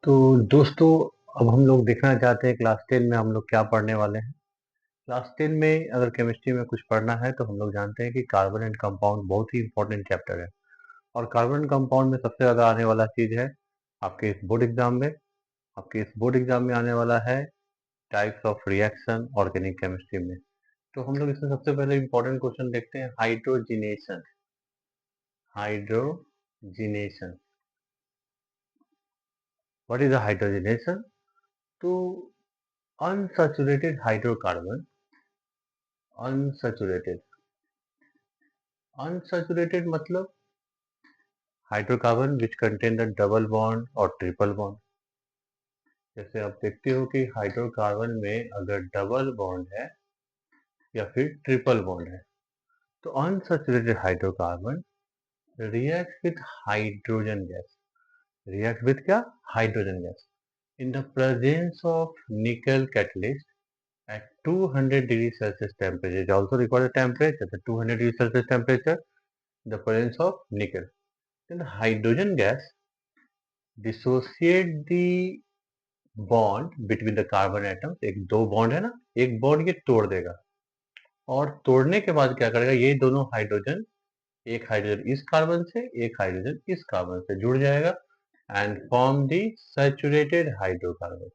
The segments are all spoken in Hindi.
तो दोस्तों, अब हम लोग देखना चाहते हैं क्लास 10 में हम लोग क्या पढ़ने वाले हैं। क्लास 10 में अगर केमिस्ट्री में कुछ पढ़ना है तो हम लोग जानते हैं कि कार्बन एंड कंपाउंड बहुत ही इंपॉर्टेंट चैप्टर है। और कार्बन एंड कंपाउंड में सबसे ज़्यादा आने वाला चीज़ है आपके इस बोर्ड एग्जाम में। आपके इस बोर्ड एग्जाम में आने वाला है types of reaction organic chemistry में। तो हम लोग इसमें सबसे पहले इंपॉर्टेंट क्वेश्चन देखते हैं, hydrogenation. Hydrogenation, what is the hydrogenation? तो अनसैचुरेटेड हाइड्रोकार्बन, अनसैचुरेटेड अनसैचुरेटेड मतलब hydrocarbon which contain the double bond और ट्रिपल बॉन्ड। जैसे आप देखते हो कि हाइड्रोकार्बन में अगर डबल बॉन्ड है या फिर ट्रिपल बॉन्ड है तो unsaturated hydrocarbon react with hydrogen gas. React with क्या? Hydrogen gas in the presence of nickel catalyst at 200 degrees Celsius temperature. It also requires a temperature, the 200 degrees Celsius temperature, the presence of nickel. Then the hydrogen gas dissociate the bond between the carbon atoms. एक दो बॉन्ड है ना, एक बॉन्ड ये तोड़ देगा और तोड़ने के बाद क्या करेगा, ये दोनों हाइड्रोजन, एक हाइड्रोजन इस कार्बन से एक हाइड्रोजन इस कार्बन से जुड़ जाएगा and form the saturated hydrocarbon.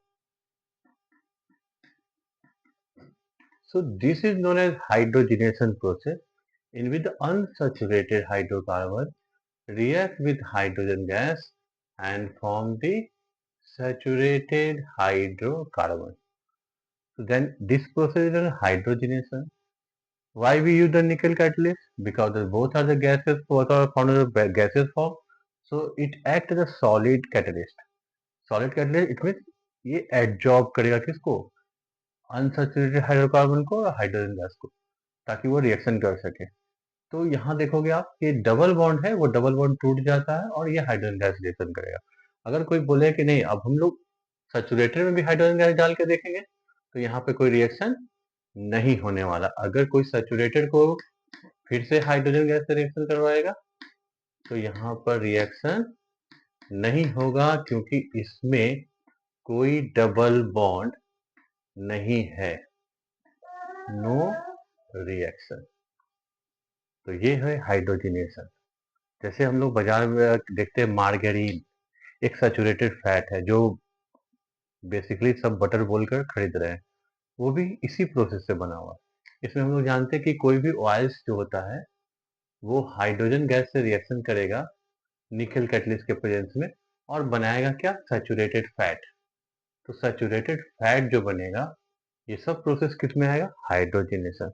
So this is known as hydrogenation process in which the unsaturated hydrocarbon react with hydrogen gas and form the saturated hydrocarbon. So then this process is a hydrogenation. Why we use the nickel catalyst? Because both are the gases, both are found in the gaseous form. So it acts as a solid catalyst. Solid catalyst it means ये एब्जॉर्ब करेगा किसको? अनसैचुरेटेड हाइड्रोकार्बन को और हाइड्रोजन गैस को, ताकि वो रिएक्शन कर सके। तो यहाँ देखोगे आप कि डबल बॉन्ड है वो डबल बॉन्ड टूट जाता है और ये हाइड्रोजन गैस रिएक्शन करेगा। अगर कोई बोले कि नहीं अब हम लोग सैचुरेटेड में भी हाइड्रोजन गैस डाल के देखेंगे तो यहाँ पे कोई रिएक्शन नहीं होने वाला। अगर कोई सैचुरेटेड को फिर से हाइड्रोजन गैस से रिएक्शन करवाएगा तो यहाँ पर रिएक्शन नहीं होगा, क्योंकि इसमें कोई डबल बॉन्ड नहीं है, नो रिएक्शन। तो ये है हाइड्रोजिनेशन। जैसे हम लोग बाजार में देखते हैं मार्गेरीन, एक सैचुरेटेड फैट है जो बेसिकली सब बटर बोलकर खरीद रहे हैं, वो भी इसी प्रोसेस से बना हुआ है। इसमें हम लोग जानते हैं कि कोई भी ऑयल्स जो होता है वो हाइड्रोजन गैस से रिएक्शन करेगा निकल कैटलिस्ट के प्रेजेंस में और बनाएगा क्या? Saturated fat. तो सैचुरेटेड फैट जो बनेगा ये सब प्रोसेस किस में आएगा? हाइड्रोजिनेशन।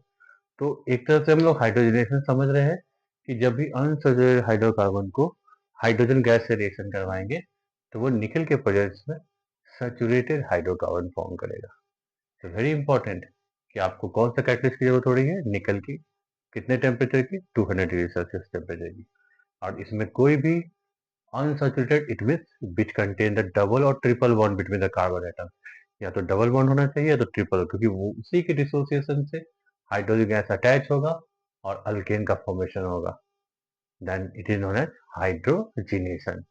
तो एक तरह से हम लोग हाइड्रोजनेशन समझ रहे हैं कि जब भी अनसैचुरेटेड हाइड्रोकार्बन को हाइड्रोजन गैस से रिएक्शन करवाएंगे तो वो निकल के प्रेजेंस में सैचुरेटेड हाइड्रोकार्बन फॉर्म करेगा। तो वेरी इंपॉर्टेंट कि आपको कौन सा कैटलिस्ट की जरूरत हो रही है? निकल की। कितने टेम्परेचर की? 200 डिग्री सेल्सियस टेम्परेचर की। और इसमें कोई भी unsaturated it means which contain the double और triple bond between the carbon atom. या तो डबल बॉन्ड होना चाहिए या तो ट्रिपल, क्योंकि वो उसी के डिसोसिएशन से हाइड्रोजन गैस अटैच होगा और अल्केन का फॉर्मेशन होगा। Then it is known as hydrogenation.